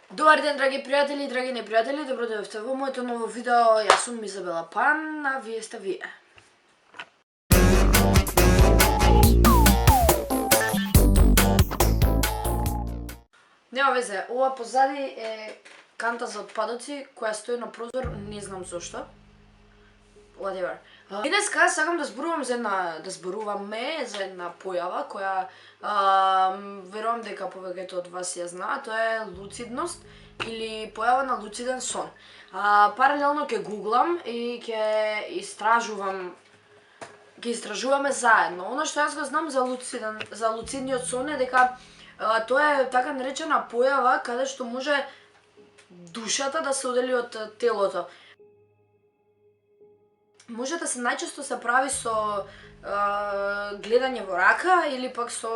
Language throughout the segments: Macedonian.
Добар ден, драги пријатели и драги непријатели, добро дојдовте во моето ново видео. Јас сум Изабела Пан, а вие сте вие. Нема везе, ова позади е канта за отпадоци која стои на прозор, не знам зошто. Whatever. Денеска сакам да зборуваме за една појава која верувам дека повеќето од вас ја знаат, тоа е луцидност или појава на луциден сон. Паралелно ќе гуглам и ќе истражуваме заедно. Она што јас го знам за луцидниот сон е дека тоа е така наречена појава каде што може душата да се одели од телото. Може да се најчесто се прави со гледање во рака или пак со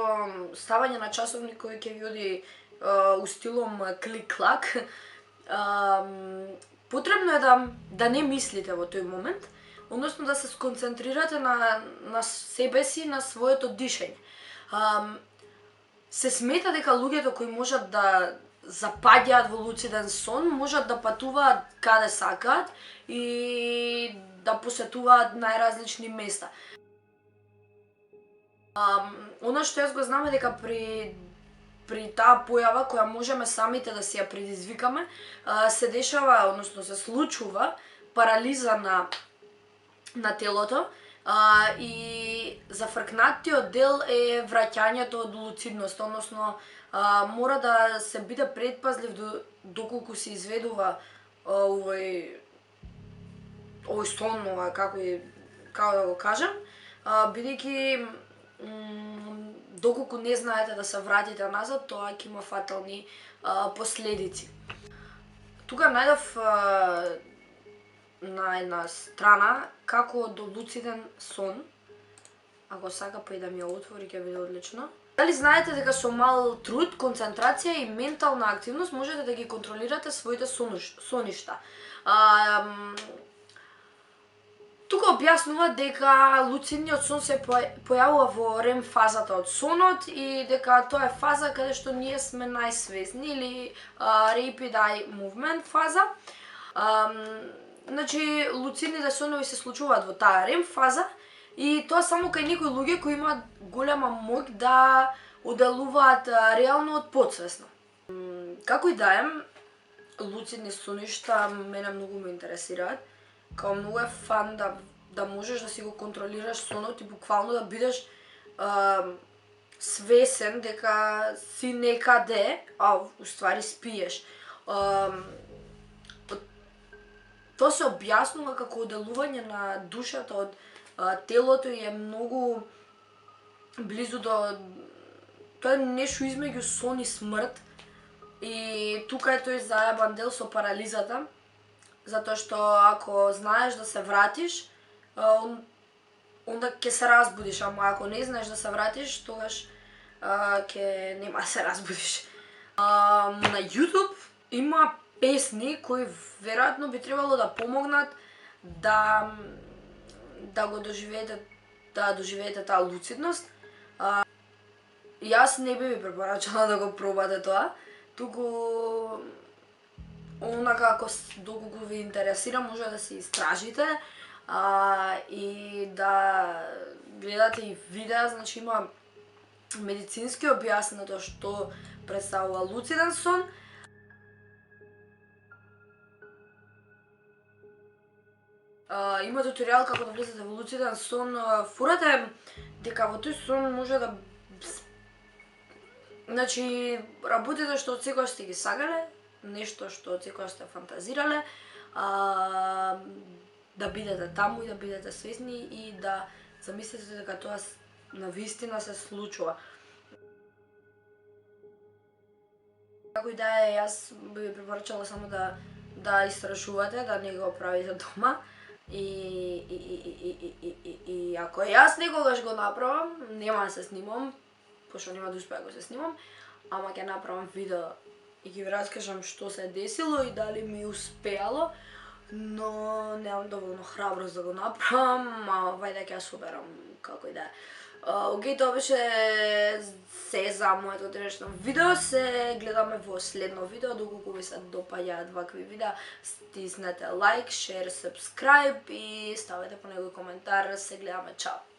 ставање на часовник кој ќе ви оди у стилом клик-клак. Потребно е да не мислите во тој момент, односно да се сконцентрирате на себе си, на своето дишење. Се смета дека луѓето кои можат да запаѓаат во луциден сон можат да патуваат каде сакаат и да посетуваат најразлични места. Она што јас го знам е дека при таа појава која можеме самите да си ја предизвикаме, се дешава, односно се случува парализа на телото и зафркнатиот дел е враќањето од луцидност, односно мора да се биде предпазлив доколку се изведува овој сон, како да го кажам, бидејќи доколку не знаете да се вратите назад, тоа ќе има фатални последици. Тука најдов на една страна како до луциден сон. Ако сака па и да ми ја отвори, ќе биде одлично. Дали знаете дека со мал труд, концентрација и ментална активност можете да ги контролирате своите соништа? Тука објаснува дека луцидниот сон се појавува во REM фазата од сонот и дека тоа е фаза каде што ние сме најсвесни или Rapid Eye Movement фаза. Значи, луцидните сонови се случуваат во таа REM фаза и тоа само кај некои луѓе кои имаат голема моќ да оделуваат реално од подсвесно. Како и да е, луцидни соништа мене многу ме интересираат. Као многу е фан да можеш да си го контролираш сонот и буквално да бидеш свесен дека си некаде, а уствари спиеш. Тоа се објаснува како оделување на душата од телото и е многу близу до... Тоа е нешто измеѓу сон и смрт. И тука е тој заебан дел со парализата, затоа што ако знаеш да се вратиш, онда ќе се разбудиш, ама ако не знаеш да се вратиш, тогаш ќе нема да се разбудиш. На YouTube има песни кои веројатно би требало да помогнат да го доживеете таа луцидност. Јас не би ви препорачала да го пробате тоа, туку онака доколку ви интересира може да се истражите и да гледате и видеа, значи има медицински објаснето што представува луциден сон. Има туторијал како да влезете во луциден сон. Фурата е дека во тој сон може да... Значи, работите што отсекогаш сте ги сакале, нешто што отсекогаш сте фантазирале, да бидете таму и да бидете свесни и да замислите дека тоа навистина се случува. Како и да е, јас би ви препорачала само да истражувате, да не го правите дома. И ако јас некогаш го направам, нема да се снимам, пошто нема да успеа да го се снимам, ама ќе направам видео и ќе ви раскажам што се десило и дали ми успеало, но немам доволно храброст да го направам, вајде ќе ја соберам, како и да е. Океј, тоа беше се за моето денешно видео. Се гледаме во следно видео. Доколку ви се допаѓаат вакви видеа, стиснете лайк, шер, сабскрајб и ставете по некој коментар. Се гледаме, чао!